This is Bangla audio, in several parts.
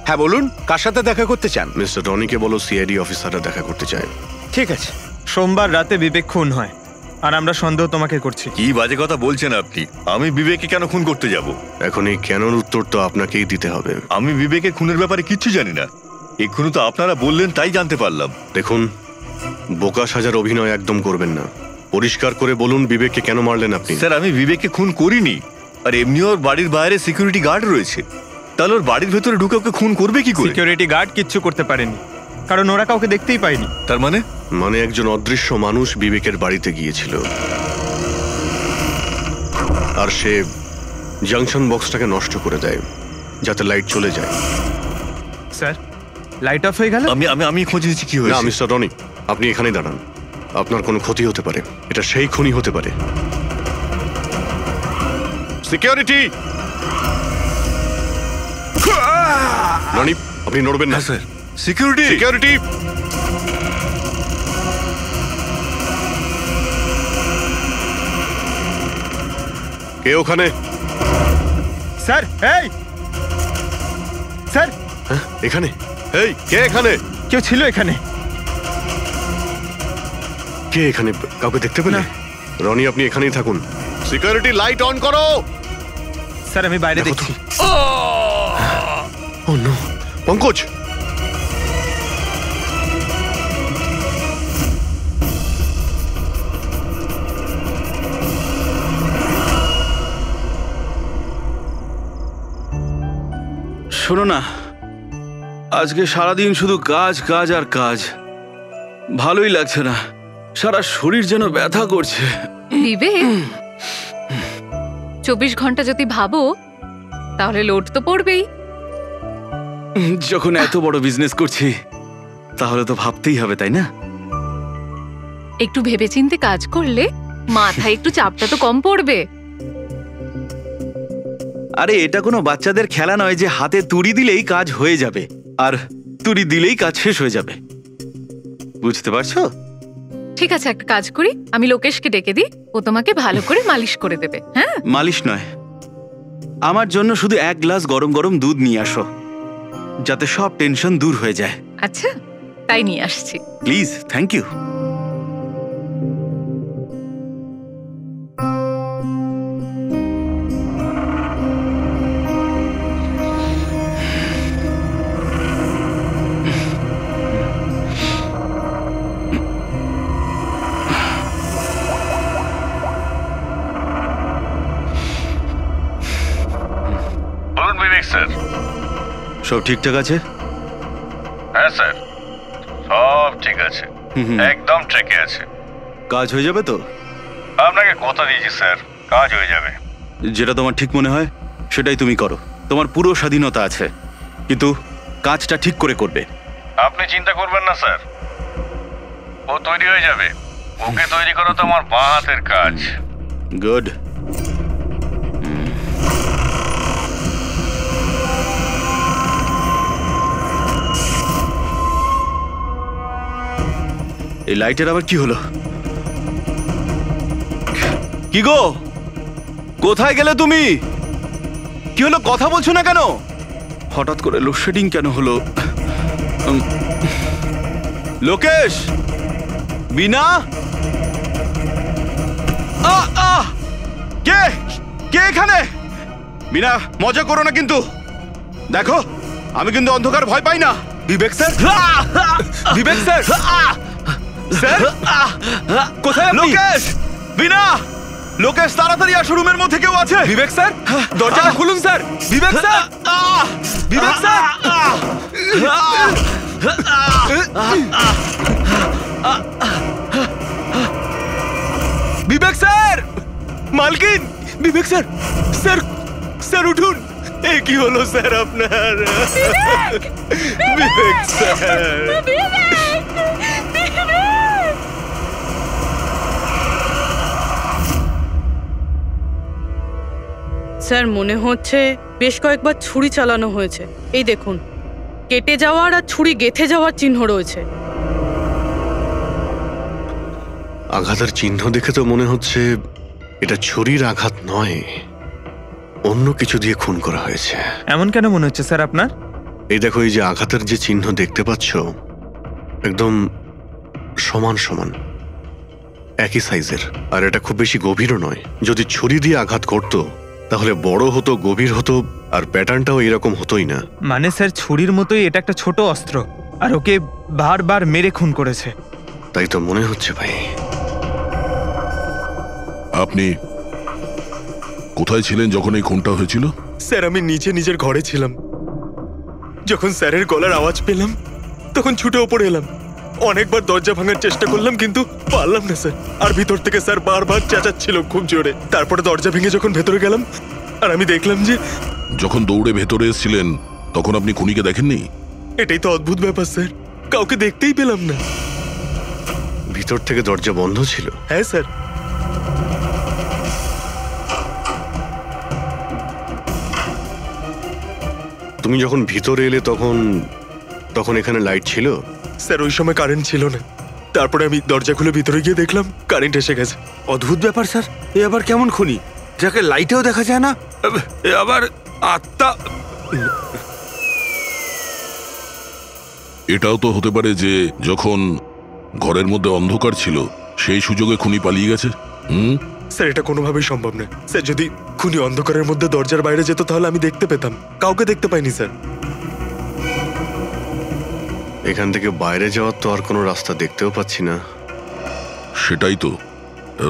হ্যাঁ বলুন, কার সাথে দেখা করতে চান? মিস্টার রনিকে বলো সিআইডি অফিসাররা দেখা করতে চায়। ঠিক আছে। সোমবার রাতে বিবেক খুন হয় আর আমরা সন্দেহ তোমাকে করছি। কি বাজে কথা বলছেন আপনি? আমি বিবেককে কেন খুন করতে যাব? এখন এই কেনর উত্তর তো আপনাকেই দিতে হবে। আমি বিবেকের খুনের ব্যাপারে কিচ্ছু জানি না। এক্ষুনি তো আপনারা বললেন তাই জানতে পারলাম। দেখুন, বোকা সাজার অভিনয় একদম করবেন না। পরিষ্কার করে বলুন বিবেককে কেন মারলেন আপনি? স্যার, আমি বিবেককে খুন করিনি। আর এমনি ওর বাড়ির বাইরে সিকিউরিটি গার্ড রয়েছে, তাহলে ওর বাড়ির ভেতরে ঢুকে ওকে খুন করবে কি করে? সিকিউরিটি গার্ড কিচ্ছু করতে পারেনি, কারণ ওরা কাউকে দেখতেই পায়নি। তার মানে? মানে একজন অদৃশ্য মানুষ বিবেকের বাড়িতে গিয়েছিল আর সে জাংশন বক্সটাকে নষ্ট করে দেয় যাতে লাইট চলে যায়। স্যার, লাইট অফ হয়ে গেল। আমি খোঁজ নিচ্ছি কি না হয়েছে। মিস্টার রনি, আপনি এখানেই দাঁড়ান। আপনার কোনো ক্ষতি হতে পারে, এটা সেই খুনি হতে পারে। সিকিউরিটি! রনি, আপনি নড়বেন না। Sir, security! সিকিউরিটি! কে ওখানে? স্যার, এই স্যার, হ্যাঁ, এখানে? এই কে এখানে? কেউ ছিল এখানে? কে এখানে? কাউকে দেখতে পেলে? রনি, আপনি এখানেই থাকুন। সিকিউরিটি, লাইট অন করো। স্যার, আমি বাইরে দেখছি। ও নো, পঙ্কজ! শোনো না, আজকে সারাদিন শুধু কাজ কাজ আর কাজ, ভালোই লাগছে না। সারা শরীর যেন ব্যথা করছে। বিবেক, 24 ঘন্টা যদি ভাবো তাহলে লোড তো পড়বেই। যখন এত বড় বিজনেস করছি তাহলে তো ভাবতেই হবে, তাই না? একটু ভেবেচিন্তে কাজ করলে মাথায় একটু চাপটা তো কম পড়বে। আরে এটা কোনো বাচ্চাদের খেলা নয় যে হাতে তুড়ি দিলেই কাজ হয়ে যাবে আর তুড়ি দিলেই কাজ শেষ হয়ে যাবে। বুঝতে পারছো? ঠিক আছে, একটা কাজ করি, আমি লোকেশকে ডেকে দিই, ও তোমাকে ভালো করে মালিশ করে দেবে। হ্যাঁ, মালিশ নয়, আমার জন্য শুধু 1 গ্লাস গরম গরম দুধ নিয়ে আসো, যাতে সব টেনশন দূর হয়ে যায়। আচ্ছা, তাই নিয়ে আসছি। Please, thank you. বলুন বিবেক স্যার। সব ঠিকঠাক আছে? হ্যাঁ স্যার, সব ঠিক আছে, একদম ট্র্যাকে আছে। কাজ হয়ে যাবে তো? আপনাকে কথা দিয়েছি স্যার, কাজ হয়ে যাবে। যেটা তোমার ঠিক মনে হয় সেটাই তুমি করো, তোমার পুরো স্বাধীনতা আছে, কিন্তু কাজটা ঠিক করে করবে। আপনি চিন্তা করবেন না স্যার, ও তৈরি হয়ে যাবে। ওকে তৈরি করা তো আমার বাঁ হাতের কাজ। গুড। এই লাইটের আবার কি হলো? কি গো, কোথায় গেলে তুমি? কি হলো, কথা বলছো না কেন? হঠাৎ করে লোডশেডিং কেন হলো? লোকেশ, বিনা, কে কে এখানে? বিনা, মজা করো না কিন্তু। দেখো, আমি কিন্তু অন্ধকার ভয় পাই না। বিবেক স্যার, বিবেক স্যার, স্যার কোথায়? লোকেশ, বিনা, লোকেশ তাড়াতাড়ি আসো, রুমের মধ্যে কেউ আছে। বিবেক স্যার, দরজাটা খুলুন স্যার। বিবেক স্যার, বিবেক স্যার, বিবেক স্যার, মালকিন, বিবেক স্যার, স্যার, স্যার উঠুন। এ কি হলো স্যার আপনার? বিবেক স্যার, স্যার মনে হচ্ছে বেশ কয়েকবার ছুরি চালানো হয়েছে। এই দেখুন, কেটে যাওয়ার আর ছুরি গেঁথে যাওয়ার চিহ্ন রয়েছে। আঘাতের চিহ্ন দেখে তো মনে হচ্ছে এটা ছুরির আঘাত নয়, অন্য কিছু দিয়ে খুন করা হয়েছে। এমন কেন মনে হচ্ছে স্যার আপনার? এই দেখো, এই যে আঘাতের যে চিহ্ন দেখতে পাচ্ছ, একদম সমান সমান, একই সাইজের। আর এটা খুব বেশি গভীরও নয়। যদি ছুরি দিয়ে আঘাত করতো তাহলে বড় হতো, গভীর হতো, আর প্যাটার্নটাও এরকম হতোই না। মানে স্যার, ছুরির মতোই এটা একটা ছোট অস্ত্র, আর ওকে বারবার মেরে খুন করেছে। তাই তো মনে হচ্ছে ভাই। আপনি কোথায় ছিলেন যখন এই খুনটা হয়েছিল? স্যার, আমি নিচে নিজের ঘরে ছিলাম। যখন স্যারের গলার আওয়াজ পেলাম তখন ছুটে ওপরে এলাম। অনেকবার দরজা ভাঙার চেষ্টা করলাম কিন্তু পারলাম না স্যার। আর ভিতর থেকে স্যার বারবার চেঁচাচ্ছিল খুব জোরে। তারপরে দরজা ভেঙে যখন ভেতরে গেলাম আর আমি দেখলাম যে... যখন দৌড়ে ভেতরে এসেছিলেন তখন আপনি খুনিকে দেখেননি? এটাই তো অদ্ভুত ব্যাপার স্যার, কাউকে দেখতেই পেলাম না। ভিতর থেকে দরজা বন্ধ ছিল? হ্যাঁ স্যার। তুমি যখন ভিতরে এলে তখন এখানে লাইট ছিল? স্যার, ওই সময় কারেন্ট ছিল না। তারপরে আমি দরজা খুলে ভিতরে গিয়ে দেখলাম কারেন্ট এসে গেছে। অদ্ভুত ব্যাপার স্যার, এ আবার কেমন খুনি যাকে লাইটেও দেখা যায় না? এ আবার আত্মা। এটাও তো হতে পারে যে যখন ঘরের মধ্যে অন্ধকার ছিল সেই সুযোগে খুনি পালিয়ে গেছে। স্যার, এটা কোনোভাবেই সম্ভব না। স্যার, যদি খুনি অন্ধকারের মধ্যে দরজার বাইরে যেত তাহলে আমি দেখতে পেতাম। কাউকে দেখতে পাইনি স্যার। এখান থেকে বাইরে যাওয়ার তো আর কোনো রাস্তা দেখতেও পাচ্ছি না। সেটাই তো,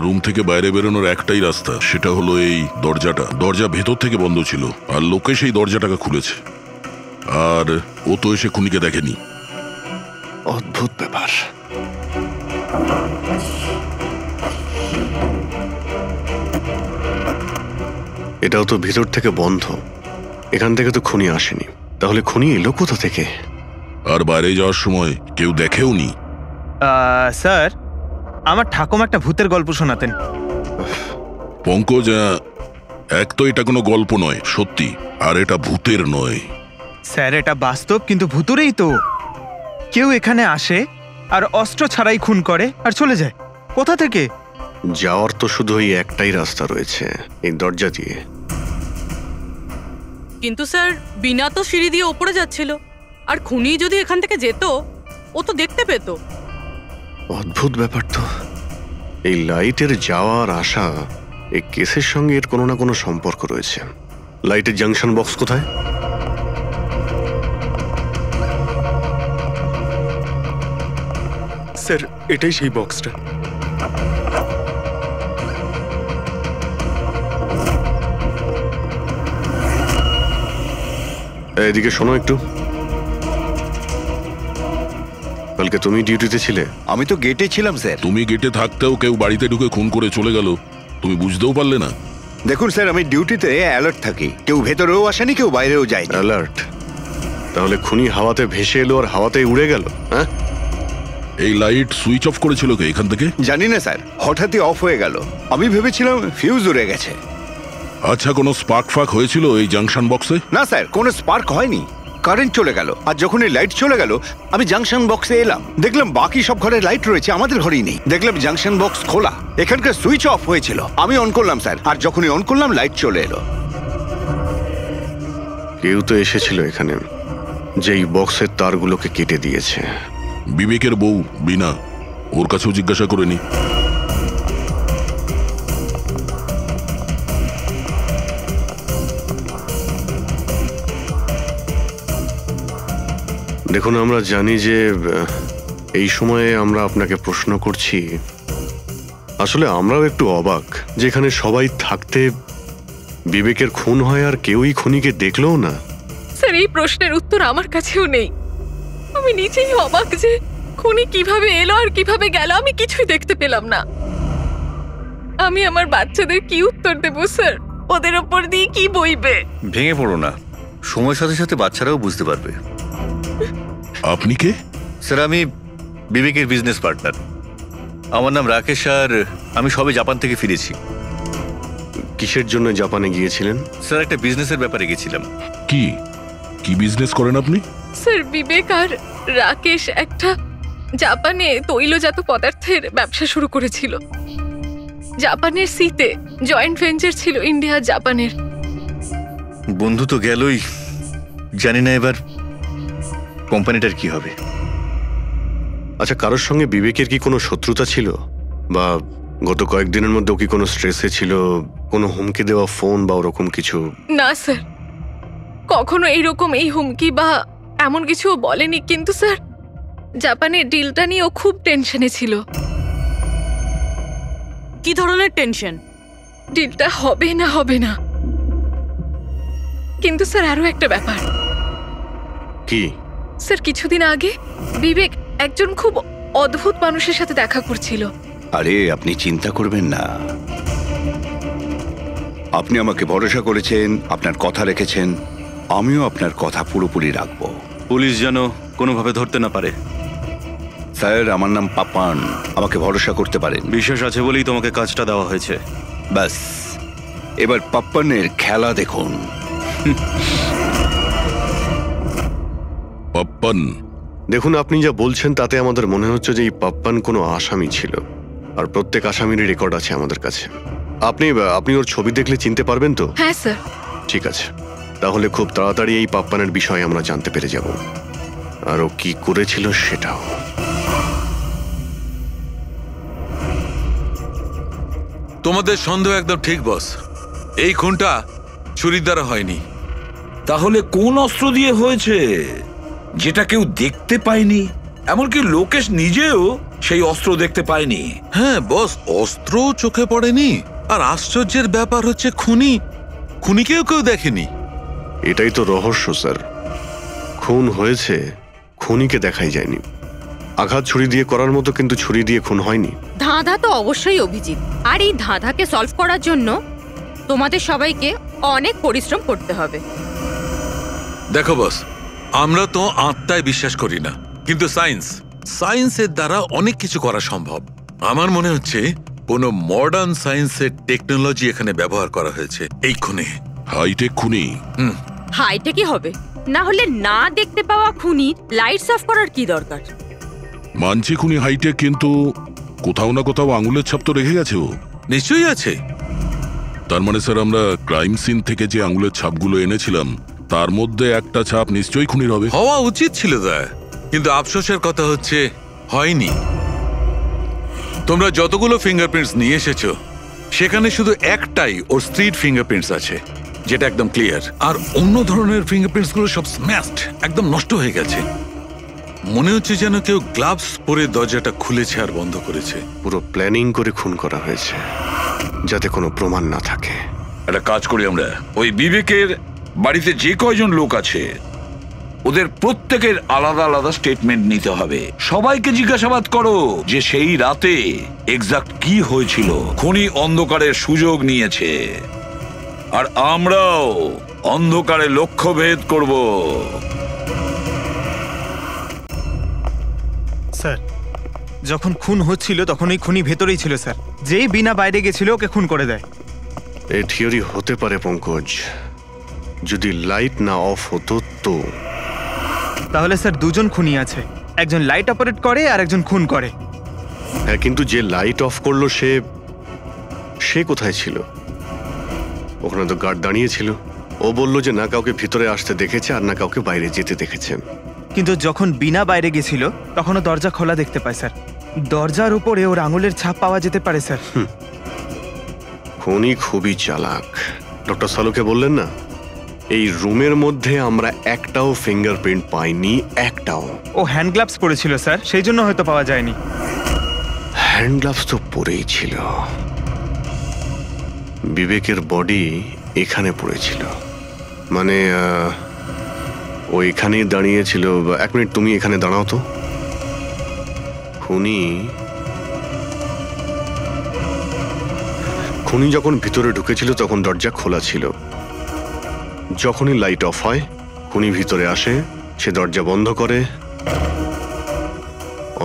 রুম থেকে বাইরে বেরোনোর একটাই রাস্তা, সেটা হলো এই দরজাটা। দরজা ভেতর থেকে বন্ধ ছিল আর লোকে সেই দরজাটাকে খুলেছে। আর ও তো এসে খুনিকে দেখেনি। অদ্ভুত ব্যাপার। এটাও তো ভিতর থেকে বন্ধ, এখান থেকে তো খুনি আসেনি। তাহলে খুনি এলো কোথা থেকে? আর বাইরে যাওয়ার সময় কেউ দেখেও নি। স্যার, আমার ঠাকুমা একটা ভূতের গল্প শোনাতেন। পঙ্কজ, এক তো এটা কোনো গল্প নয়, সত্যি। আর এটা ভূতের নয়। স্যার, এটা বাস্তব, কিন্তু ভূতুরেই তো। কেউ এখানে আসে আর অস্ত্র ছাড়াই খুন করে আর চলে যায়। কোথা থেকে? যাওয়ার তো শুধু এই একটাই রাস্তা রয়েছে, এই দরজা দিয়ে। কিন্তু স্যার, বিনা তো সিঁড়ি দিয়ে ওপরে যাচ্ছিল। আর খুনি যদি এখান থেকে যেত ও তো দেখতে পেত। অদ্ভুত ব্যাপার তো। এই লাইটের যাওয়ার আসা, এই কেসের সঙ্গে এর কোনো না কোনো সম্পর্ক রয়েছে। লাইটের জাংশন বক্স কোথায়? স্যার, এটাই সেই বক্সটা। এদিকে শোনো একটু। কালকে তুমি ডিউটিতে ছিলে? আমি তো গেটে ছিলাম স্যার। তুমি গেটে থাকতেও কেউ বাড়িতে ঢুকে খুন করে চলে গেল, তুমি বুঝতেও পারলে না? দেখুন স্যার, আমি ডিউটিতে অ্যালার্ট থাকি। কেউ ভেতরেও আসেনি, কেউ বাইরেও যায়নি। অ্যালার্ট? তাহলে খুনি হাওয়াতে ভেসে এলো আর হাওয়াতেই উড়ে গেল? হ্যাঁ, এই লাইট সুইচ অফ করেছিল কে এখান থেকে? জানি না স্যার, হঠাৎই অফ হয়ে গেল। আমি ভেবেছিলাম ফিউজ উড়ে গেছে। আচ্ছা, কোনো স্পার্ক ফাক হয়েছিল এই জাংশন বক্সে? না স্যার, কোনো স্পার্ক হয়নি। কারেন্ট চলে গেল, আর যখন এই লাইট চলে গেল আমি জাংশন বক্সে এলাম, দেখলাম বাকি সব ঘরে লাইট রয়েছে, আমাদের ঘরেই নেই। দেখলাম জাংশন বক্স খোলা, এখানকার সুইচ অফ হয়েছিল। আমি অন করলাম স্যার, আর যখনই অন করলাম লাইট চলে এলো। কেউ তো এসেছিল এখানে, যেই বক্সের তারগুলোকে কেটে দিয়েছে। বিবেকের বউ বিনা, ওর কাছেও জিজ্ঞাসা করে নি। দেখুন, আমরা জানি যে এই সময়ে আমরা আপনাকে প্রশ্ন করছি। আসলে আমরাও একটু অবাক, যেখানে সবাই থাকতে বিবেকের খুন হয় আর কেউই খুনিকে দেখলেও না। স্যার, এই প্রশ্নের উত্তর আমার কাছেও নেই। আমি নিজেই অবাক যে খুনি কিভাবে এলো আর কিভাবে গেল, আমি কিছুই দেখতে পেলাম না। আমি আমার বাচ্চাদের কি উত্তর দেবো স্যার? ওদের ওপর দিয়ে কি বইবে? ভেঙে পড়ো না, সময়ের সাথে সাথে বাচ্চারাও বুঝতে পারবে। আপনি কে? স্যার, আমি বিবেকের বিজনেস পার্টনার। আমার নাম রাকেশ, আর আমি সবে জাপান থেকে ফিরেছি। কিসের জন্য জাপানে গিয়েছিলেন? স্যার, একটা বিজনেসের ব্যাপারে গেছিলাম। কি কি বিজনেস করেন আপনি? স্যার, বিবেক আর রাকেশ একটা জাপানে তৈলজাত পদার্থের ব্যবসা শুরু করেছিল। জাপানের সিতে জয়েন্ট ভেঞ্চার ছিল ইন্ডিয়া জাপানের। বন্ধু তো গেলই, জানি না এবার কোম্পানিটার কি হবে? আচ্ছা, কারোর সঙ্গে বিবেকের কি কোনো শত্রুতা ছিল, বা গত কয়েকদিনের মধ্যে ও কি কোনো স্ট্রেসে ছিল, কোনো হুমকি দেওয়া ফোন বা ওরকম কিছু? না স্যার, কখনো এইরকম এই হুমকি বা এমন কিছু ও বলেনি, কিন্তু স্যার জাপানের ডিলটা নিয়ে ও খুব টেনশনে ছিল। কি ধরনের টেনশন? ডিলটা হবে না হবে না। কিন্তু স্যার আরো একটা ব্যাপার। কি? স্যার কিছুদিন আগে বিবেক একজন খুব অদ্ভুত মানুষের সাথে দেখা করছিল। আরে আপনি চিন্তা করবেন না, আপনি আমাকে ভরসা করেছেন, আপনার কথা রেখেছেন, আমিও আপনার কথা পুরোপুরি রাখবো। পুলিশ যেন কোনোভাবে ধরতে না পারে। স্যার, আমার নাম পাপান, আমাকে ভরসা করতে পারেন। বিশ্বাস আছে বলেই তোমাকে কাজটা দেওয়া হয়েছে। ব্যাস, এবার পাপ্পানের খেলা দেখুন। পাপ্পান, দেখুন, আপনি যা বলছেন তাতে আমাদের মনে হচ্ছে যে এই পাপ্পান কোনো আসামি ছিল, আর প্রত্যেক আসামিরই রেকর্ড আছে আমাদের কাছে। আপনি ওর ছবি দেখলে চিনতে পারবেন তো? হ্যাঁ স্যার। ঠিক আছে, তাহলে খুব তাড়াতাড়ি এই পাপ্পানের বিষয়ে আমরা জানতে পেরে যাব, আর ও কি করেছিল সেটাও। তোমাদের সন্দেহ একদম ঠিক বস, এই খুনটা ছুরির দ্বারা হয়নি। তাহলে কোন অস্ত্র দিয়ে হয়েছে যেটা কেউ দেখতে পায়নি? এমনকি লোকেশ নিজেও সেই অস্ত্র দেখতে পায়নি। হ্যাঁ বস, অস্ত্র চোখে পড়েনি, আর আশ্চর্যের ব্যাপার হচ্ছে খুনিকেও কেউ দেখেনি। এটাই তো রহস্য স্যার, খুন হয়েছে, খুনিকে দেখাই যায়নি। আঘাত ছুরি দিয়ে করার মতো, কিন্তু ছুরি দিয়ে খুন হয়নি। ধাঁধা তো অবশ্যই অভিজিৎ, আর এই ধাঁধাকে সলভ করার জন্য তোমাদের সবাইকে অনেক পরিশ্রম করতে হবে। দেখো বস, আমরা তো আত্মায় বিশ্বাস করি না, কিন্তু সায়েন্সের দ্বারা অনেক কিছু করা সম্ভব। আমার মনে হচ্ছে কোনো মডার্ন সায়েন্সের টেকনোলজি এখানে ব্যবহার করা হয়েছে এই খুনে। হাইটেক খুনি। হাইটেকই হবে, না হলে না দেখতে পাওয়া খুনি লাইটস অফ করার কি দরকার? মানছি খুনি হাইটেক, কিন্তু কোথাও না কোথাও আঙুলের ছাপ তো রেখে গেছে ও। নিশ্চয়ই আছে। তার মানে স্যার, আমরা ক্রাইম সিন থেকে যে আঙুলের ছাপগুলো এনেছিলাম তার মধ্যে একটা ছাপ নিশ্চয়ই খুনির হবে। হওয়া উচিত ছিল দা, কিন্তু আফসোসের কথা হচ্ছে হয়নি। তোমরা যতগুলো ফিঙ্গারপ্রিন্টস নিয়ে এসেছো সেখানে শুধু একটাই ওর স্ট্রিট ফিঙ্গারপ্রিন্টস আছে, যেটা একদম ক্লিয়ার। আর অন্য ধরনের ফিঙ্গারপ্রিন্টস গুলো সব স্ম্যাশড, একদম নষ্ট হয়ে গেছে। মনে হচ্ছে যেন কেউ গ্লাভস পরে দরজাটা খুলেছে আর বন্ধ করেছে। পুরো প্ল্যানিং করে খুন করা হয়েছে, যাতে কোনো প্রমাণ না থাকে। একটা কাজ করি আমরা, ওই বিবেকের বাড়িতে যে কয়জন লোক আছে ওদের প্রত্যেকের আলাদা আলাদা স্টেটমেন্ট নিতে হবে। সবাইকে জিজ্ঞাসাবাদ করো যে সেই রাতে এক্সাক্ট কি হয়েছিল। খুনি অন্ধকারের সুযোগ নিয়েছে, আর আমরাও অন্ধকারে লক্ষ্যভেদ করব। স্যার, যখন খুন হচ্ছিল তখন এই খুনি ভেতরেই ছিল স্যার। যেই বিনা বাইরে গেছিল ওকে খুন করে দেয়। এই থিওরি হতে পারে পঙ্কজ, যদি লাইট না অফ হতো তো। তাহলে স্যার দুজন খুনি আছে, একজন লাইট অপারেট করে আর একজন খুন করে। হ্যাঁ, কিন্তু যে লাইট অফ করলো সে কোথায় ছিল? ওখানে তো গার্ড দাঁড়িয়ে ছিল। ও বলল যে না কাউকে ভিতরে আসতে দেখেছে আর না কাউকে বাইরে যেতে দেখেছেন। কিন্তু যখন বিনা বাইরে গেছিল তখনও দরজা খোলা দেখতে পায় স্যার। দরজার উপরে ওর আঙুলের ছাপ পাওয়া যেতে পারে স্যার। খুনি খুবই চালাক। ডক্টর সালুকে বললেন না, এই রুমের মধ্যে আমরা একটাও ফিঙ্গারপ্রিন্ট পাইনি, একটাও। ও হ্যান্ড গ্লাভস পরেছিল স্যার, সেই জন্য হয়তো পাওয়া যায়নি। হ্যান্ড গ্লাভস তো পরেই ছিল। বিবেকের বডি এখানে পড়েছিল, মানে ও এখানেই দাঁড়িয়েছিল। এক মিনিট, তুমি এখানে দাঁড়াও তো। খুনি যখন ভিতরে ঢুকেছিল তখন দরজা খোলা ছিল। যখনই লাইট অফ হয় খুনি ভিতরে আসে, সে দরজা বন্ধ করে।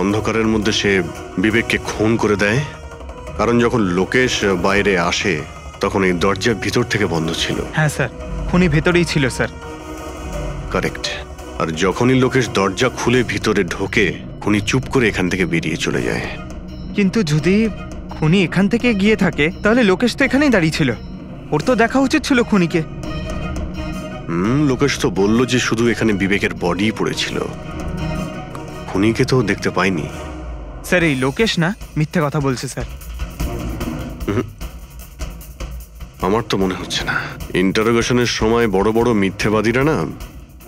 অন্ধকারের মধ্যে সে বিবেককে খুন করে দেয়, কারণ যখন লোকেশ বাইরে আসে তখন এই দরজা ভিতর থেকে বন্ধ ছিল। হ্যাঁ স্যার, খুনি ভেতরেই ছিল স্যার। কারেক্ট। আর যখনই লোকেশ দরজা খুলে ভিতরে ঢোকে, খুনি চুপ করে এখান থেকে বেরিয়ে চলে যায়। কিন্তু যদি খুনি এখান থেকে গিয়ে থাকে তাহলে লোকেশ তো এখানেই দাঁড়িয়ে ছিল, ওর তো দেখা উচিত ছিল খুনিকে। লোকেশ তো বলল যে শুধু এখানে বিবেকের বডি পড়েছিল। খুনিকে তো দেখতে পাইনি। স্যার এই লোকেশ না মিথ্যে কথা বলছে স্যার। আমার তো মনে হচ্ছে না। ইন্টারোগেশনের সময় বড় বড় মিথ্যেবাদীরা না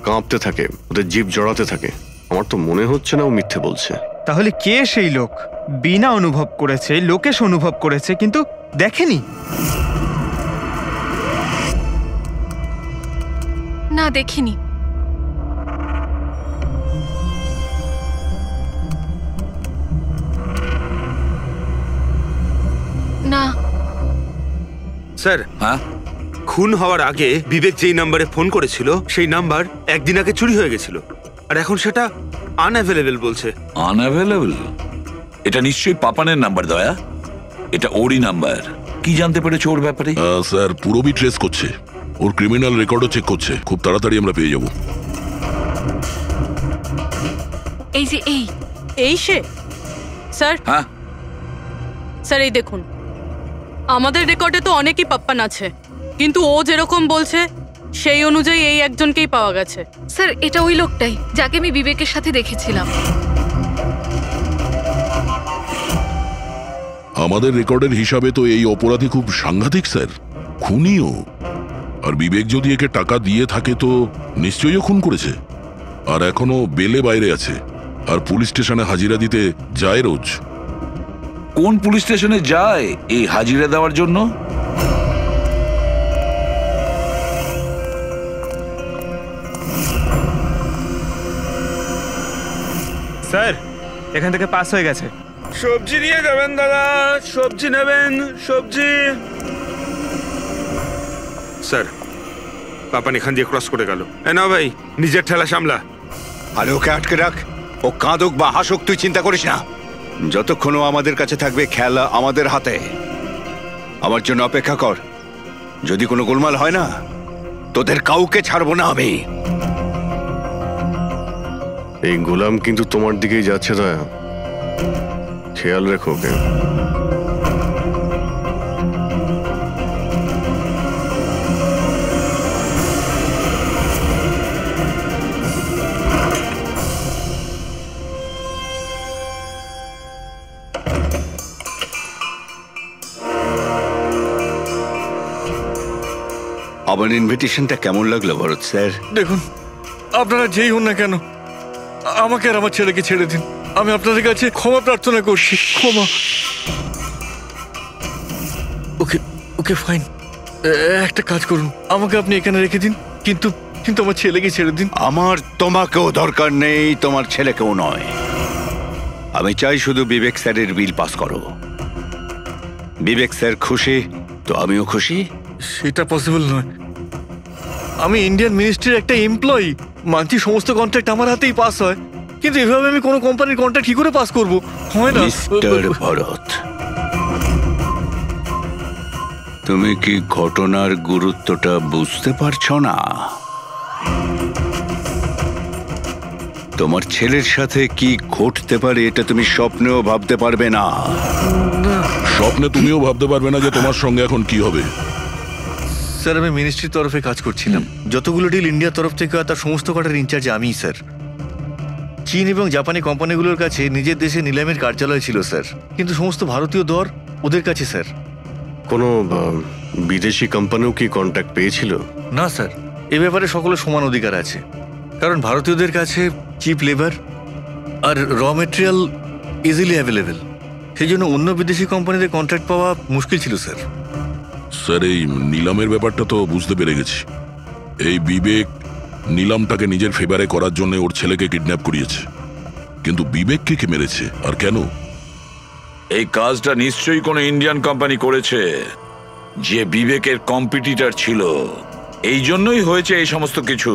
কাঁপতে থাকে, ওদের জিভ জড়াতে থাকে। আমার তো মনে হচ্ছে না ও মিথ্যে বলছে। তাহলে কে সেই লোক? বিনা অনুভব করেছে, লোকেশ অনুভব করেছে কিন্তু দেখেনি। না, দেখিনি। না স্যার, হ্যাঁ, খুন হওয়ার আগে বিবেক যেই নাম্বারে ফোন করেছিল সেই নাম্বার একদিন আগে চুরি হয়ে গেছিল, আর এখন সেটা আনঅ্যাভেলেবল বলছে। আনঅ্যাভেলেবল? এটা নিশ্চয়ই পাপানের নাম্বার দয়া। এটা ওরই নাম্বার। কি জানতে পেরেছো ওর ব্যাপারে? স্যার পুরোবি ট্রেস করছে, ওর ক্রিমিনাল রেকর্ডও চেক করছে। খুব তাড়াতাড়ি আমরা পেয়ে যাব। এই যে এই সে স্যার। হ্যাঁ স্যার এই দেখুন, আমাদের রেকর্ডে তো অনেকই পাপ্পান আছে, কিন্তু ও যেরকম বলছে সেই অনুযায়ী এই একজনকেই পাওয়া গেছে। স্যার, এটা ওই লোকটাই যাকে আমি বিবেকের সাথে দেখেছিলাম। আমাদের রেকর্ডের হিসাবে তো এই অপরাধী খুব সাংঘাতিক স্যার, খুনিও। আর বিবেক যদি একে টাকা দিয়ে থাকে তো নিশ্চয়ই ও খুন করেছে। আর এখনো বেলে বাইরে আছে, আর পুলিশ স্টেশনে হাজিরা দিতে যায় রোজ। কোন পুলিশ স্টেশনে যায় এই হাজিরা দেওয়ার জন্য? স্যার এখান থেকে পাস হয়ে গেছে। সবজি নিয়ে যাবেন দাদা, সবজি নেবেন, সবজি। স্যার, পাপান এখান দিয়ে ক্রস করে গেল। না ভাই, নিজের ঠেলা সামলা। আরে ওকে আটকে রাখ, ও কাঁদুক বা হাসুক তুই চিন্তা করিস না। যতক্ষণ ও আমাদের কাছে থাকবে খেলা আমাদের হাতে। আমার জন্য অপেক্ষা কর। যদি কোনো গোলমাল হয় না, তোদের কাউকে ছাড়বো না আমি। এই গোলাম কিন্তু তোমার দিকেই যাচ্ছে দয়া, খেয়াল রেখো ওকে। আমার ইনভিটেশনটা কেমন লাগলো ভরত স্যার? দেখুন, আপনারা যেই হন না কেন, আমাকে আর আমার ছেলেকে ছেড়ে দিন। আমি আপনাদের কাছে ক্ষমা প্রার্থনা করছি, ক্ষমা। ওকে ওকে ফাইন, একটা কাজ করুন, আমাকে আপনি এখানে রেখে দিন, কিন্তু কিন্তু আমার ছেলেকে ছেড়ে দিন। আমার তোমাকেও দরকার নেই, তোমার ছেলেকেও নয়। আমি চাই শুধু বিবেক স্যারের বিল পাস করো। বিবেক স্যার খুশি তো আমিও খুশি। সেটা পসিবল নয়। আমি ইন্ডিয়ান মিনিস্ট্রির একটা এমপ্লয়ি, মান্থলি সমস্ত কন্ট্রাক্ট আমার হাতেই পাস হয়, কিন্তু এভাবে আমি কোনো কোম্পানির কন্ট্রাক্ট কি করে পাস করব? হয় না। মিস্টার ভরত, তুমি কি ঘটনার গুরুত্বটা বুঝতে পারছো না? তোমার ছেলের সাথে কি ঘটতে পারে এটা তুমি স্বপ্নেও ভাবতে পারবে না। স্বপ্নে তুমিও ভাবতে পারবে না যে তোমার সঙ্গে এখন কি হবে। স্যার, আমি মিনিস্ট্রির তরফে কাজ করছিলাম। যতগুলো ডিল ইন্ডিয়ার তরফ থেকে তার সমস্ত কটার ইনচার্জ আমিই স্যার। চীন এবং জাপানি কোম্পানিগুলোর কাছে নিজের দেশে নিলামের কার্যালয় ছিল স্যার, কিন্তু সমস্ত ভারতীয় দর ওদের কাছে স্যার। কোনো বিদেশি কোম্পানিও কি কন্ট্যাক্ট পেয়েছিল? না স্যার, এ ব্যাপারে সকলের সমান অধিকার আছে, কারণ ভারতীয়দের কাছে চিপ লেবার আর র মেটেরিয়াল ইজিলি অ্যাভেলেবেল। সেই জন্য অন্য বিদেশি কোম্পানিদের কন্ট্রাক্ট পাওয়া মুশকিল ছিল স্যার। স্যার এই নিলামের ব্যাপারটা তো বুঝতে পেরে গেছি। এই বিবেক নিলামটাকে নিজের ফেভারে করার জন্য ওর ছেলেকে কিডন্যাপ করিয়েছে, কিন্তু বিবেককে কে মেরেছে আর কেন? এই কাজটা নিশ্চয়ই কোনো ইন্ডিয়ান কোম্পানি করেছে, যে বিবেকের কম্পিটিটর ছিল। এই জন্যই হয়েছে এই সমস্ত কিছু।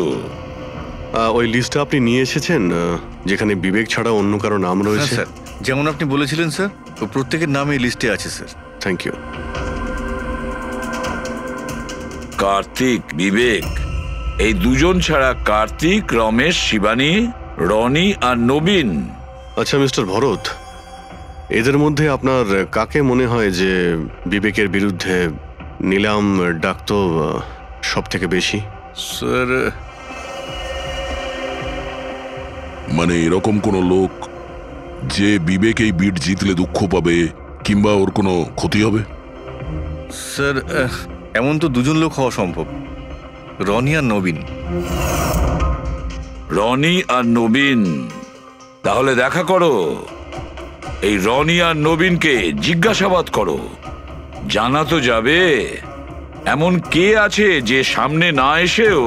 ওই লিস্টটা আপনি নিয়ে এসেছেন যেখানে বিবেক ছাড়া অন্য কারো নাম রয়েছে? স্যার, যেমন আপনি বলেছিলেন স্যার, তো প্রত্যেকের নাম এই লিস্টে আছে sir. Thank you. Kartik, Vivek, এই দুজন ছাড়া কার্তিক, রমেশ, শিবানী, রনি আর নবীন। আচ্ছা মিস্টার ভরত, এদের মধ্যে আপনার কাকে মনে হয় যে বিবেকের বিরুদ্ধে নিলাম ডাকতো সব থেকে বেশি? স্যার, মানে এরকম কোনো লোক যে বিবেক এই বিট জিতলে দুঃখ পাবে কিংবা ওর কোনো ক্ষতি হবে? স্যার এমন তো দুজন লোক হওয়া সম্ভব, রনি আর নবীন। রনি আর নবীন? তাহলে দেখা করো, এই রনি আর নবীনকে জিজ্ঞাসাবাদ করো। জানা তো যাবে এমন কে আছে যে সামনে না এসেও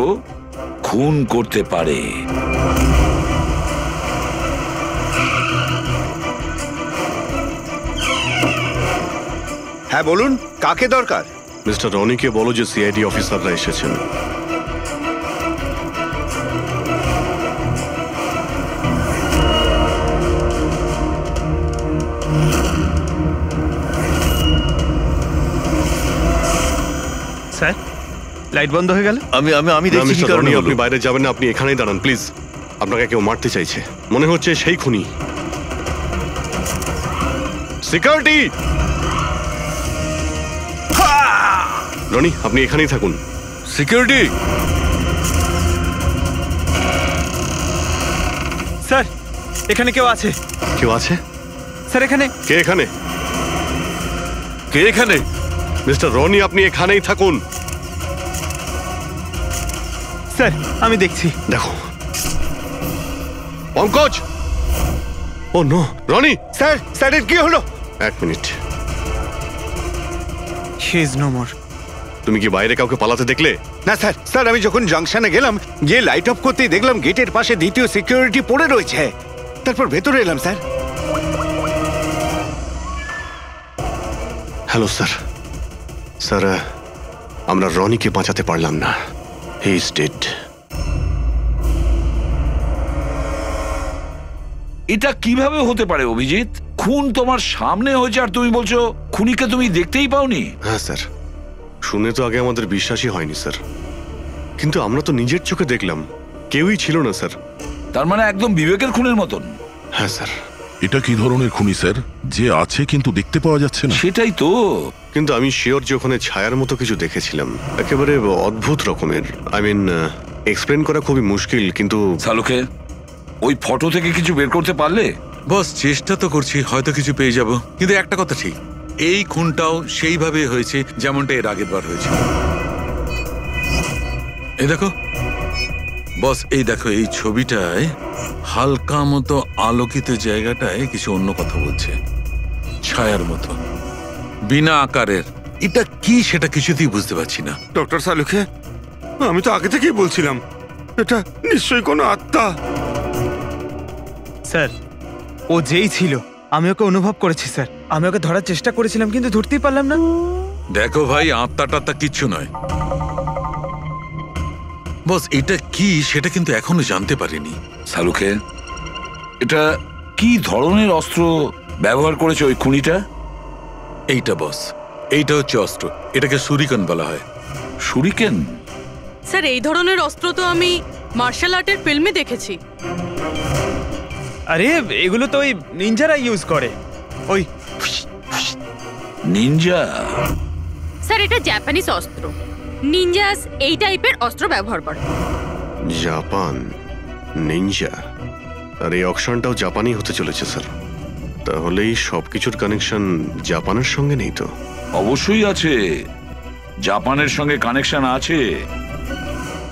খুন করতে পারে। হ্যাঁ বলুন, কাকে দরকার? মিস্টার রনিকে বলো যে সিআইডি অফিসাররা এসেছেন। স্যার, লাইট বন্ধ হয়ে গেল। আমি আমি আমি না, দেখছি কি মিস্টার কারণে রনি, হলো। আপনি বাইরে যাবেন না, আপনি এখানেই দাঁড়ান প্লিজ। আপনাকে কেউ মারতে চাইছে, মনে হচ্ছে সেই খুনি। সিকিউরিটি! রনি, আপনি এখানেই থাকুন। সিকিউরিটি! স্যার, এখানে কেউ আছে। কেউ আছে? স্যার এখানে। কে এখানে? কে এখানে? মিস্টার রনি, আপনি এখানেই থাকুন। স্যার আমি দেখছি। দেখো Pankaj! Oh no, Rony! Sir, স্যারের কি হলো? এক minute. He is no more. তুমি কি বাইরে কাউকে পালাতে দেখলে? না স্যার, স্যার আমি যখন জাংশনে গেলাম, গিয়ে লাইট অফ করতেই দেখলাম গেটের পাশে দ্বিতীয় সিকিউরিটি পড়ে রয়েছে। তারপর ভেতরে এলাম স্যার। Hello sir. স্যার, আমরা রনিকে বাঁচাতে পারলাম না। He is dead. এটা কিভাবে হতে পারে অভিজিৎ? খুন তোমার সামনে হয়েছে আর তুমি বলছো খুনিকে তুমি দেখতেই পাওনি? হ্যাঁ স্যার, শুনে তো আগে আমাদের বিশ্বাসই হয়নি স্যার, কিন্তু আমরা তো নিজের চোখে দেখলাম কেউই ছিল না স্যার। তার মানে একদম বিবেকের খুনের মতন? হ্যাঁ স্যার। এটা কি ধরনের খুনি স্যার, যে আছে কিন্তু দেখতে পাওয়া যাচ্ছে না? সেটাই তো। কিন্তু আমি শিওর যে ওখানে ছায়ার মতো কিছু দেখেছিলাম, একেবারে অদ্ভুত রকমের। আই মিন, এক্সপ্লেন করা খুবই মুশকিল, কিন্তু সালুকে ওই ফটো থেকে কিছু বের করতে পারলে? বস, চেষ্টা তো করছি, হয়তো কিছু পেয়ে যাব। কিন্তু একটা কথা ঠিক, এই খুনটাও সেইভাবে হয়েছে যেমনটা এর আগের বার হয়েছে। এই দেখো বস, এই দেখো এই ছবিটায় হালকা মতো আলোকিত জায়গাটায় কিছু অন্য কথা বলছে, ছায়ার মতো, বিনা আকারের। এটা কি সেটা কিছুতেই বুঝতে পারছি না। ডক্টর সালুকে, আমি তো আগে থেকেই বলছিলাম এটা নিশ্চয়ই কোনো আত্মা। স্যার, ও যেই ছিল আমি ওকে অনুভব করেছি স্যার। আমি ওকে ধরার চেষ্টা করেছিলাম কিন্তু ধরতেই পারলাম না। দেখো ভাই, আত্মা টাত্মা কিচ্ছু নয়। বস, এটা কি সেটা কিন্তু এখনো জানতে পারিনি। সালুকে, এটা কি ধরনের অস্ত্র ব্যবহার করেছে ওই খুনিটা? এইটা বস, এইটা হচ্ছে অস্ত্র, এটাকে সুরিকান বলা হয়। সুরিকেন? স্যার, এই ধরনের অস্ত্র তো আমি মার্শাল আর্টের ফিল্মে দেখেছি। আরে এগুলো তো ওই নিনজারা ইউজ করে। ওই নিনজা? স্যার, এটা জাপানিজ অস্ত্র। নিনজাস এই টাইপের অস্ত্র ব্যবহার করে। জাপান, নিনজা, আর এই অকশনটাও জাপানি হতে চলেছে স্যার। তাহলে এই সবকিছুর কানেকশন জাপানের সঙ্গে নেই তো? অবশ্যই আছে, জাপানের সঙ্গে কানেকশন আছে।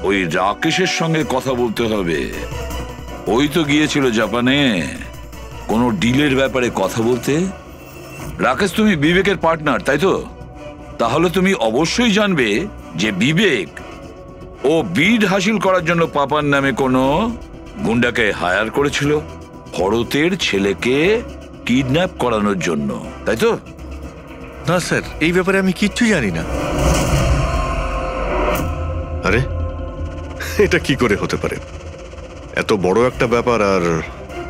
ওই রাকেশের সঙ্গে কথা বলতে হবে। ওই তো গিয়েছিল জাপানে কোনো ডিলের ব্যাপারে কথা বলতে। রাকেশ, তুমি বিবেকের পার্টনার তাই তো? তাহলে তুমি অবশ্যই জানবে যে বিবেক ও বিড হাসিল করার জন্য পাপার নামে কোনো গুন্ডাকে হায়ার করেছিল ভরতের ছেলেকে কিডন্যাপ করানোর জন্য, তাই তো? না স্যার, এই ব্যাপারে আমি কিচ্ছু জানি না। আরে এটা কি করে হতে পারে? এত বড় একটা ব্যাপার আর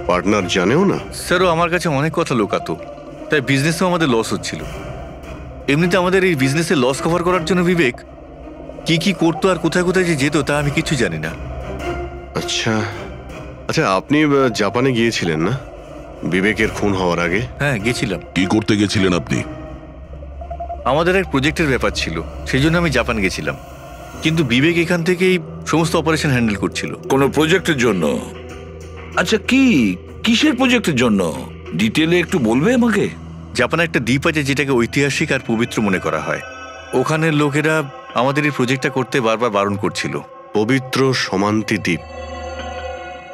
পার্টনার জানেও না? স্যারও আমার কাছে অনেক কথা লুকাতো, তাই বিজনেসেও আমাদের লস হচ্ছিল। এমনিতে আমাদের এই বিজনেসে লস কভার করার জন্য বিবেক কি কি করতো আর কোথায় কোথায় যে যেত তা আমি কিছু জানি না। আচ্ছা আচ্ছা, আপনি জাপানে গিয়েছিলেন না বিবেকের খুন হওয়ার আগে? হ্যাঁ, গেছিলাম। কি করতে গেছিলেন আপনি? আমাদের এক প্রজেক্টের ব্যাপার ছিল, সেই জন্য আমি জাপান গেছিলাম। কিন্তু বিবেক এখান থেকেই সমস্ত অপারেশন হ্যান্ডেল করছিল। কোনো প্রজেক্টের জন্য? আচ্ছা, কিসের প্রজেক্টের জন্য ডিটেলে একটু বলবে আমাকে? জাপানে একটা দ্বীপ আছে যেটাকে ঐতিহাসিক আর পবিত্র মনে করা হয়। ওখানের লোকেরা আমাদের এই প্রজেক্টটা করতে বারবার বারণ করছিল। পবিত্র সমান্তি দ্বীপ।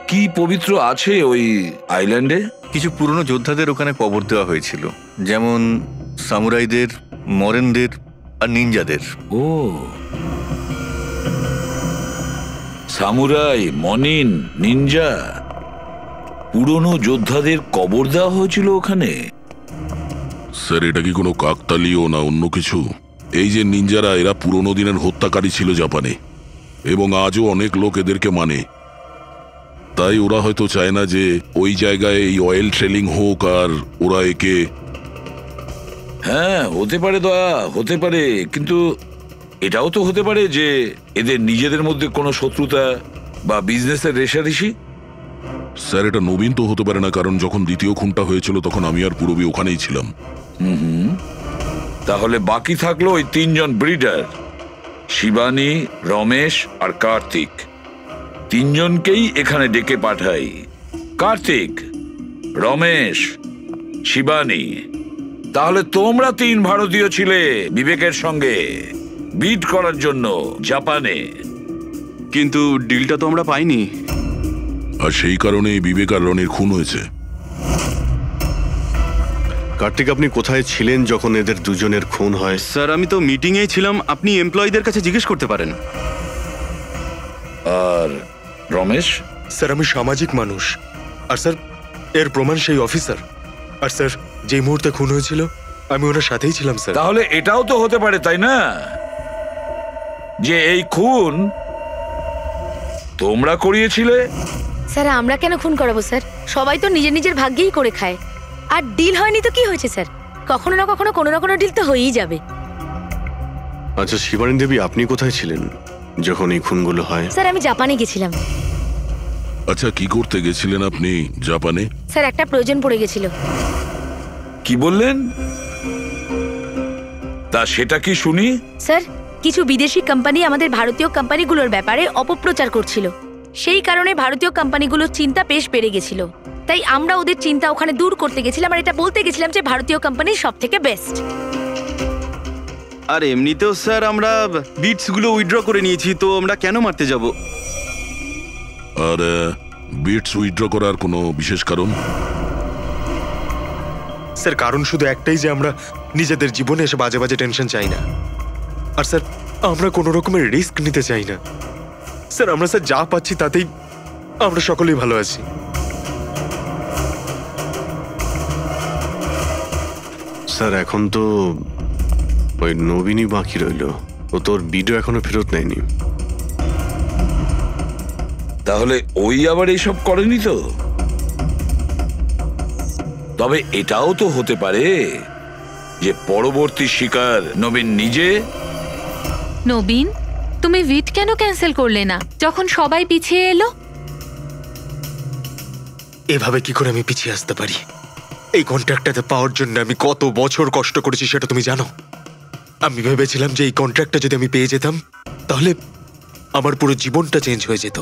কি পবিত্র আছে ওই আইল্যান্ডে? কিছু পুরনো যোদ্ধাদের ওখানে কবর দেওয়া হয়েছিল, যেমন সামুরাইদের, মরেনদের আর নিনজাদের। ও, সামুরাই, মনিন, নিনজা, পুরনো যোদ্ধাদের কবর দেওয়া হয়েছিল ওখানে। স্যার, এটা কি কোনো কাকতালীয় না অন্য কিছু? এই যে নিনজারা, এরা পুরনো দিনের হত্যাকারী ছিল জাপানে, এবং আজও অনেক লোক এদেরকে মানে। তাই ওরা হয়তো চায় না যে ওই জায়গায় এই অয়েল ট্রেলিং হোক, আর ওরা একে... হ্যাঁ, হতে পারে দয়া, হতে পারে, কিন্তু এটাও তো হতে পারে যে এদের নিজেদের মধ্যে কোনো শত্রুতা বা বিজনেসের রেষারেষি। স্যার, এটা নবীন তো হতে পারে না, কারণ যখন দ্বিতীয় খুনটা হয়েছিল তখন আমি আর পূরবী ওখানেই ছিলাম। তাহলে বাকি থাকলো ওই 3 জন ব্রিডার, শিবানী, রমেশ আর কার্তিক। 3 জনকেই এখানে ডেকে পাঠাই। কার্তিক, রমেশ, শিবানী, তাহলে তোমরা 3 ভারতীয় ছিলে বিবেকের সঙ্গে বিট করার জন্য জাপানে। কিন্তু ডিলটা তো আমরা পাইনি। আর সেই কারণেই বিবেক আর রনির খুন হয়েছে। কার্তিক, আপনি কোথায় ছিলেন যখন এদের দুজনের খুন হয়? স্যার, আমি তো মিটিংয়েই ছিলাম, আপনি এমপ্লয়ীদের কাছে জিজ্ঞেস করতে পারেন। আর রমেশ? স্যার, আমি সামাজিক মানুষ, আর স্যার এর প্রমাণ সেই অফিসার। আর স্যার, যে মুহূর্তে খুন হয়েছিল আমি ওনার সাথেই ছিলাম স্যার। তাহলে এটাও তো হতে পারে, তাই না, যে এই খুন তোমরা করিয়েছিলে? স্যার, আমরা কেন খুন করাবো স্যার? সবাই তো নিজের নিজের ভাগ্যেই করে খায়। আর ডিল হয়নি তো কি হয়েছে স্যার? কখনো না কখনো কোনো না কোনো ডিল তো হয়েই যাবে। আচ্ছা শিবানী দেবী, আপনি কোথায় ছিলেন যখন এই খুনগুলো হয়? স্যার, আমি জাপানে গেছিলাম। আচ্ছা, কি করতে গেছিলেন আপনি জাপানে? স্যার, একটা প্রয়োজন পড়ে গেছিল। কি বললেন? তা সেটা কি শুনি? স্যার, কিছু বিদেশি কোম্পানি আমাদের ভারতীয় কোম্পানিগুলোর ব্যাপারে অপপ্রচার করছিল। সেই কারণে ভারতীয় কোম্পানিগুলোর চিন্তা বেশ বেড়ে গেছিল। তাই আমরা ওদের চিন্তা ওখানে দূর করতে গেছিলাম, আর এটা বলতে গেছিলাম যে ভারতীয় কোম্পানি সবথেকে বেস্ট। আর এমনিতেও স্যার আমরা বিটসগুলো উইথড্র করে নিয়েছি, তো আমরা কেন মারতে যাব? আর বিটস উইথড্র করার কোনো বিশেষ কারণ? স্যার, কারণ শুধু একটাই, যে আমরা নিজেদের জীবনে এসে বাজে বাজে টেনশন চাই না। আর স্যার, আমরা কোনো রকমের রিস্ক নিতে চাই না। স্যার, আমরা স্যার যা পাচ্ছি তাতেই আমরা সকলেই ভালো আছি। স্যার, এখন তো ওই নবীনই বাকি রইল। ও তোর ভিডিও এখনো ফেরত নেয়নি। তাহলে ওই আবার এইসব করেনি তো? তবে এটাও তো হতে পারে যে পরবর্তী শিকার নবীন নিজে। নবীন, তুমি ভিট কেন ক্যান্সেল করলে না যখন সবাই পিছিয়ে এলো? এভাবে কি করে আমি পিছিয়ে আসতে পারি? এই কন্ট্রাক্টটাতে পাওয়ার জন্য আমি কত বছর কষ্ট করেছি সেটা তুমি জানো। আমি ভেবেছিলাম যে এই কন্ট্রাক্টটা যদি আমি পেয়ে যেতাম তাহলে আমার পুরো জীবনটা চেঞ্জ হয়ে যেত।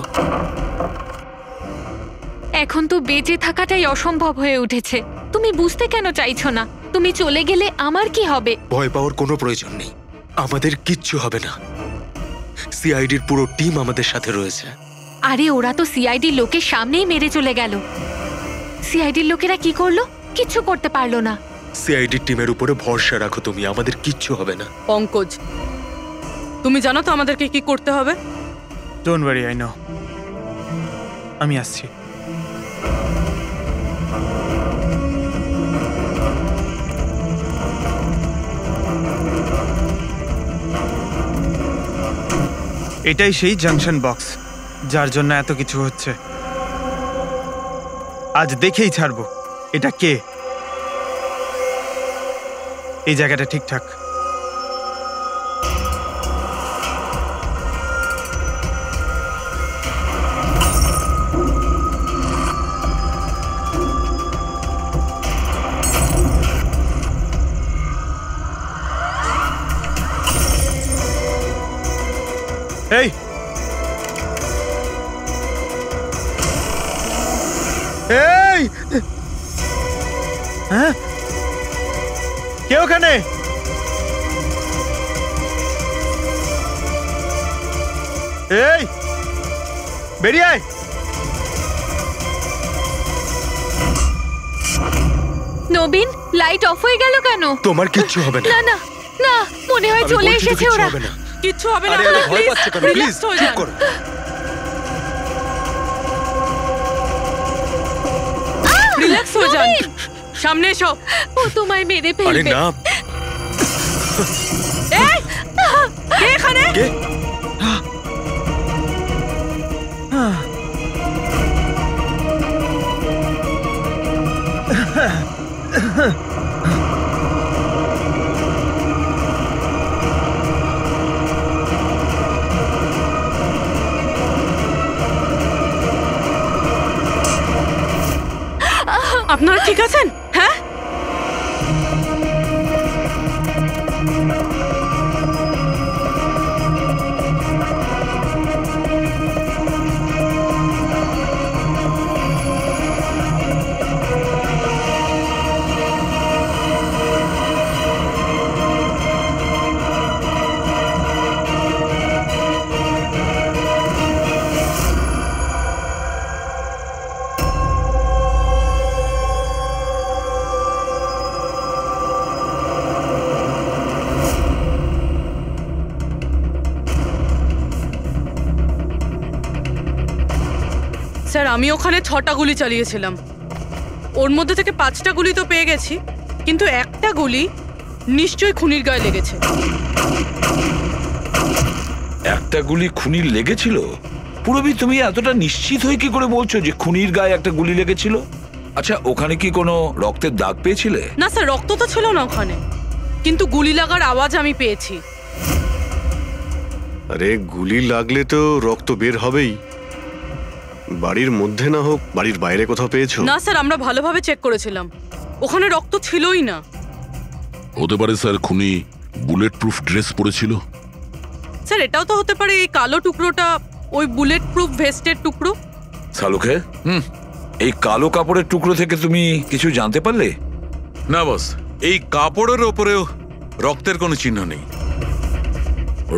এখন তো বেঁচে থাকাটাই অসম্ভব হয়ে উঠেছে। তুমি বুঝতে কেন চাইছো না? তুমি চলে গেলে আমার কি হবে? ভয় পাওয়ার কোনো প্রয়োজন নেই, আমাদের কিচ্ছু হবে না। সিআইডির পুরো টিম আমাদের সাথে রয়েছে। আরে ওরা তো সিআইডি লোকের সামনেই মেরে চলে গেল। সিআইডির লোকেরা কি করলো? কিচ্ছু করতে পারলো না। সিআইডি টিমের উপরে ভরসা রাখো তুমি, আমাদের কিচ্ছু হবে না। পঙ্কজ, তুমি জানো তো আমাদেরকে কি করতে হবে? Don't worry, I know. আমি আসছি। এটাই সেই জাংশন বক্স যার জন্য এত কিছু হচ্ছে। আজ দেখেই ছাড়বো এটা কে। এই জায়গাটা ঠিকঠাক। এই এই হ্যাঁ, কে ওখানে? এই বেরিয়ে আয়। নবীন, লাইট অফ হয়ে গেল কেন? তোমার কিচ্ছু হবে না। না না না, মনে হয় আমি চলে বলছি তো এসেছে কিচ্ছু ওরা। হবে না। কিচ্ছু হবে না। আরে আরে ভয় পাচ্ছ কেন? প্লিজ Relax হয়ে চুপ যান। করো। রিল্যাক্স হয়ে যান। সামনে এসো। ও তোমায় মেরে আরে ফেলবে। না। এই কে এখানে? কে? আপনারা ঠিক আছেন? হ্যাঁ, স্যার আমি ওখানে 6টা গুলি চালিয়েছিলাম। ওর মধ্যে থেকে 5টা গুলি তো পেয়ে গেছি, কিন্তু একটা গুলি নিশ্চয়ই খুনির গায়ে লেগেছে। একটা গুলি খুনির লেগেছিল? পুরবি, তুমি এতটা নিশ্চিত হয়ে কি করে বলছো যে খুনির গায়ে একটা গুলি লেগেছিল? আচ্ছা, ওখানে কি কোনো রক্তের দাগ পেয়েছিলে? না স্যার, রক্ত তো ছিল না ওখানে, কিন্তু গুলি লাগার আওয়াজ আমি পেয়েছি। আরে গুলি লাগলে তো রক্ত বের হবেই। বাড়ির মধ্যে না হোক বাড়ির বাইরে কোথাও পেয়েছো? না স্যার, আমরা ভালোভাবে চেক করেছিলাম, ওখানে রক্ত ছিলই না। হতে পারে স্যার খুনি বুলেট প্রুফ ড্রেস পরেছিল। স্যার এটাও তো হতে পারে এই কালো টুকরোটা ওই বুলেট প্রুফ ভেস্টের টুকরো। সালুকে, এই কালো কাপড়ের টুকরো থেকে তুমি কিছু জানতে পারলে? না বস, এই কাপড়ের ওপরেও রক্তের কোনো চিহ্ন নেই।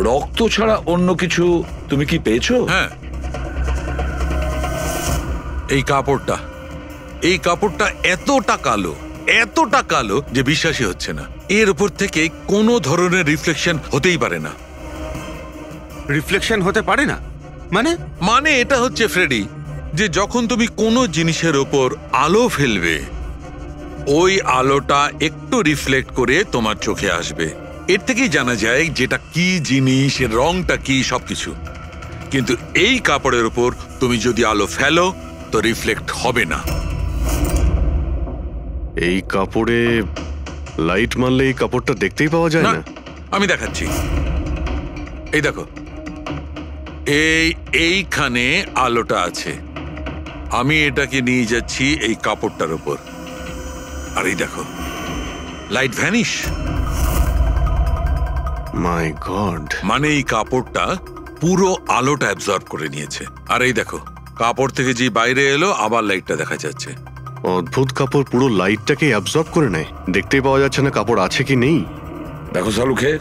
রক্ত ছাড়া অন্য কিছু তুমি কি পেয়েছো? হ্যাঁ, এই কাপড়টা এতটা কালো যে বিশ্বাসই হচ্ছে না। এর উপর থেকে কোনো ধরনের রিফ্লেকশন হতেই পারে না। রিফ্লেকশন হতে পারে না মানে এটা হচ্ছে ফ্রেডি, যে যখন তুমি কোনো জিনিসের ওপর আলো ফেলবে, ওই আলোটা একটু রিফ্লেক্ট করে তোমার চোখে আসবে। এর থেকেই জানা যায় যেটা কি জিনিস, এর রংটা কি, সবকিছু। কিন্তু এই কাপড়ের উপর তুমি যদি আলো ফেলো তো রিফ্লেক্ট হবে না। এই কাপড়ে লাইট মারলে এই কাপড়টা দেখতেই পাওয়া যায় না। আমি দেখাচ্ছি, এই দেখো, এইখানে আলোটা আছে। আমি এটাকে নিয়ে যাচ্ছি এই কাপড়টার উপর, আর এই দেখো লাইট ভ্যানিশ। মাই গড! মানে এই কাপড়টা পুরো আলোটা অ্যাবজর্ব করে নিয়েছে। আর এই দেখো, কাপড় থেকে যে বাইরে এলো আবার লাইটটা দেখা যাচ্ছে। অদ্ভুত, কাপড় পুরো লাইটটাকে অ্যাবজর্ব করে নেয়। দেখতেই পাওয়া যাচ্ছে না কাপড় আছে কি নেই। দেখো সালুকে,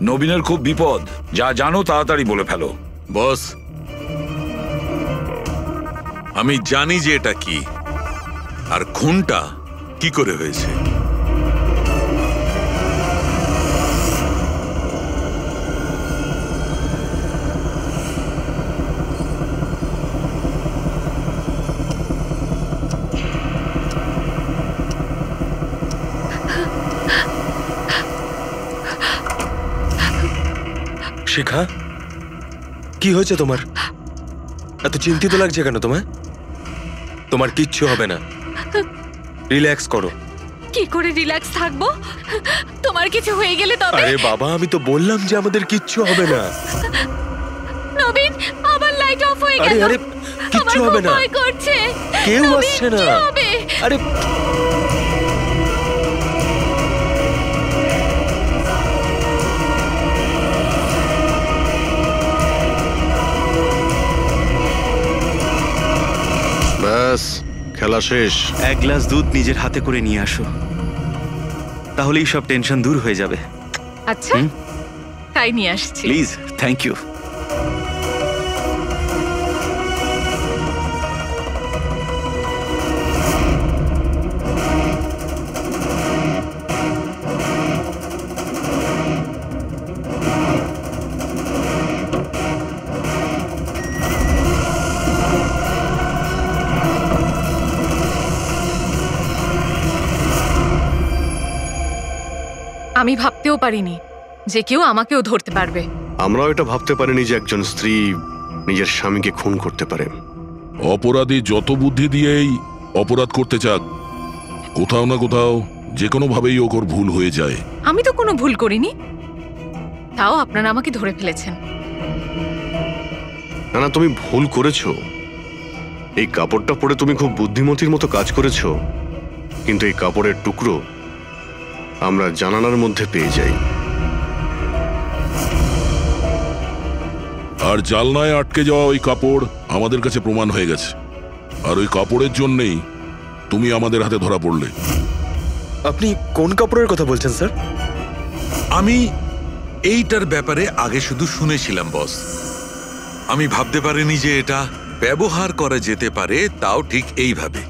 নবীনের খুব বিপদ। যা জানো তাড়াতাড়ি বলে ফেলো। বস, আমি জানি যে এটা কি, আর খুনটা কি করে হয়েছে। শিখা, কি হয়েছে তোমার? এত চিন্তিত লাগছে কেন তোমায়? তোমার কিচ্ছু হবে না, রিল্যাক্স করো। কি করে রিল্যাক্স থাকবো? তোমার কিছু হয়ে গেলে তবে? আরে বাবা, আমি তো বললাম যে আমাদের কিচ্ছু হবে না। নবীন, আবার লাইট অফ হয়ে গেল। আরে আরে, কিচ্ছু হবে না, ভয় করছে। কেউ নবীন, আসছে না। কি হবে? আরে ব্যাস, খেলা খেলা শেষ। এক গ্লাস দুধ নিজের হাতে করে নিয়ে আসো, তাহলেই সব টেনশন দূর হয়ে যাবে। আচ্ছা, তাই নিয়ে আসছি। Please, thank you. আমি ভাবতেও পারিনি যে কেউ আমাকেও ধরতে পারবে। আমরাও এটা ভাবতে পারিনি যে একজন স্ত্রী নিজের স্বামীকে খুন করতে পারে। অপরাধী যত বুদ্ধি দিয়েই অপরাধ করতে চাক, কোথাও না কোথাও যে কোনো ভাবেই ওর ভুল হয়ে যায়। আমি তো কোনো ভুল করিনি, তাও আপনারা আমাকে ধরে ফেলেছেন। না না, তুমি ভুল করেছো। এই কাপড়টা পরে তুমি খুব বুদ্ধিমতীর মতো কাজ করেছো, কিন্তু এই কাপড়ের টুকরো আমরা জানালার মধ্যে পেয়ে যাই। আর জালনায় আটকে যাওয়া ওই কাপড় আমাদের কাছে প্রমাণ হয়ে গেছে, আর ওই কাপড়ের জন্যেই তুমি আমাদের হাতে ধরা পড়লে। আপনি কোন কাপড়ের কথা বলছেন স্যার? আমি এইটার ব্যাপারে আগে শুধু শুনেছিলাম বস। আমি ভাবতে পারিনি যে এটা ব্যবহার করা যেতে পারে, তাও ঠিক এইভাবে।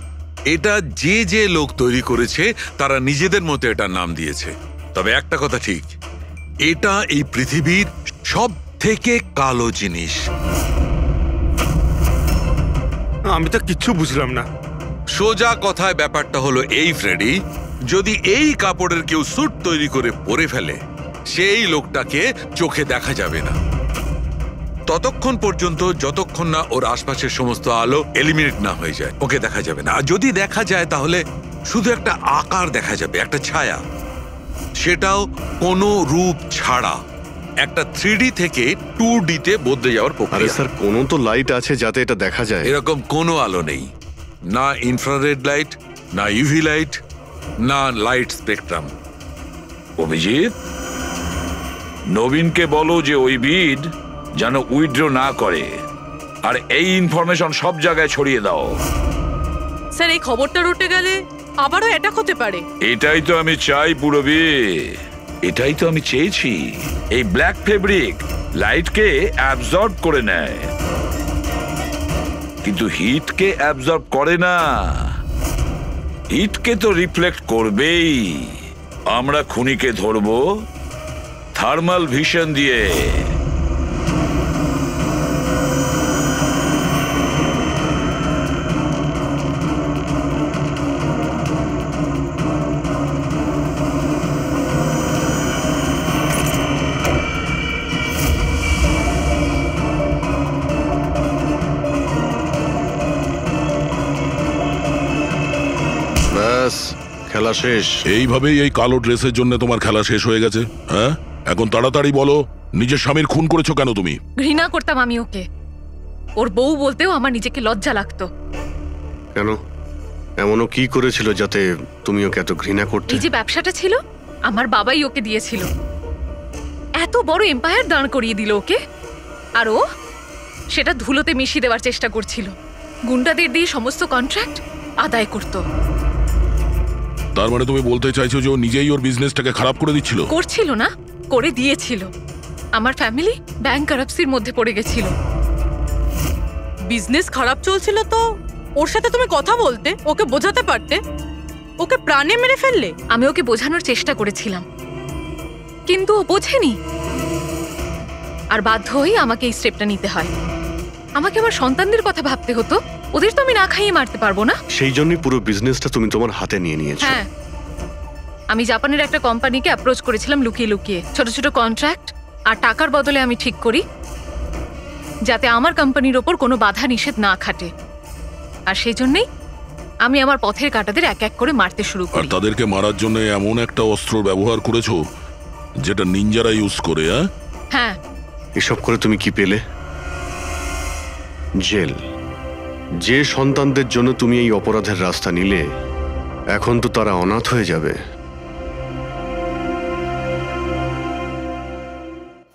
এটা যে যে লোক তৈরি করেছে তারা নিজেদের মতো এটার নাম দিয়েছে। তবে একটা কথা ঠিক, এটা এই পৃথিবীর সব থেকে কালো জিনিস। আমি তো কিচ্ছু বুঝলাম না। সোজা কথায় ব্যাপারটা হলো এই ফ্রেডি, যদি এই কাপড়ের কেউ স্যুট তৈরি করে পরে ফেলে, সেই লোকটাকে চোখে দেখা যাবে না ততক্ষণ পর্যন্ত যতক্ষণ না ওর আশপাশের সমস্ত আলো এলিমিনেট না হয়ে যায়। ওকে দেখা যাবে না। আর যদি দেখা যায় তাহলে শুধু একটা আকার দেখা যাবে, একটা ছায়া, সেটাও কোনো রূপ ছাড়া। একটা 3D থেকে 2D তে বদলে যাওয়ার আরে প্রক্রিয়া। স্যার, কোনো তো লাইট আছে যাতে এটা দেখা যায়। এরকম কোনো আলো নেই, না ইনফ্রারেড লাইট, না ইউভি লাইট, না লাইট স্পেকট্রাম। অভিজিৎ, নবীনকে বলো যে ওই বিড যেন উইথড্র না করে, আর এই ইনফরমেশন সব জায়গায় ছড়িয়ে দাও। স্যার, এই খবরটা রটে গেলে আবারও অ্যাটাক হতে পারে। এটাই তো আমি চাই পুরবি, এটাই তো আমি চেয়েছি। এই ব্ল্যাক ফেব্রিক লাইটকে অ্যাবজর্ব করে নেয়, কিন্তু হিটকে অ্যাবজর্ব করে না। হিটকে তো রিফ্লেক্ট করবেই। আমরা খুনিকে ধরবো থার্মাল ভিশন দিয়ে। ব্যাস, খেলা শেষ। এইভাবেই এই কালো ড্রেসের জন্য তোমার খেলা শেষ হয়ে গেছে? হ্যাঁ, এখন তাড়াতাড়ি বলো, নিজের স্বামীর খুন করেছো কেন তুমি? ঘৃণা করতাম আমি ওকে। ওর বউ বলতেও আমার নিজেকে লজ্জা লাগতো। কেন? এমনও কি করেছিল যাতে তুমি ওকে এত ঘৃণা করতে? এই যে ব্যবসাটা ছিল, আমার বাবাই ওকে দিয়েছিল। এত বড় এম্পায়ার দাঁড় করিয়ে দিল ওকে, আর ও সেটা ধুলোতে মিশিয়ে দেওয়ার চেষ্টা করছিল। গুন্ডাদের দিয়ে সমস্ত কন্ট্রাক্ট আদায় করত। তার মানে তুমি বলতে চাইছো যে ও নিজেই ওর বিজনেসটাকে খারাপ করে দিচ্ছিল? করছিল না, করে দিয়েছিল। আমার ফ্যামিলি ব্যাংকারাপসির মধ্যে পড়ে গেছিল। বিজনেস খারাপ চলছিল তো ওর সাথে তুমি কথা বলতে, ওকে বোঝাতে পারতে। ওকে প্রাণে মেরে ফেললে। আমি ওকে বোঝানোর চেষ্টা করেছিলাম, কিন্তু ও বোঝেনি। আর বাধ্য হয়ে আমাকে এই স্টেপটা নিতে হয়। আমাকে আমার সন্তানদের কথা ভাবতে হতো। ওদের তো আমি না খাইয়ে মারতে পারবো না। সেই জন্যই পুরো বিজনেসটা তুমি তোমার হাতে নিয়ে নিয়েছো। হ্যাঁ, আমি জাপানের একটা কোম্পানিকে অ্যাপ্রোচ করেছিলাম লুকিয়ে লুকিয়ে। ছোট ছোট কন্ট্রাক্ট আর টাকার বদলে আমি ঠিক করি যাতে আমার কোম্পানির ওপর কোনো বাধা নিষেধ না খাটে। আর সেই জন্যই আমি আমার পথের কাঁটাদের এক এক করে মারতে শুরু আর করি। তাদেরকে মারার জন্য এমন একটা অস্ত্র ব্যবহার করেছো যেটা নিনজারা ইউজ করে? হ্যাঁ। এসব করে তুমি কি পেলে? জেল। যে সন্তানদের জন্য তুমি এই অপরাধের রাস্তা নিলে, এখন তো তারা অনাথ হয়ে যাবে।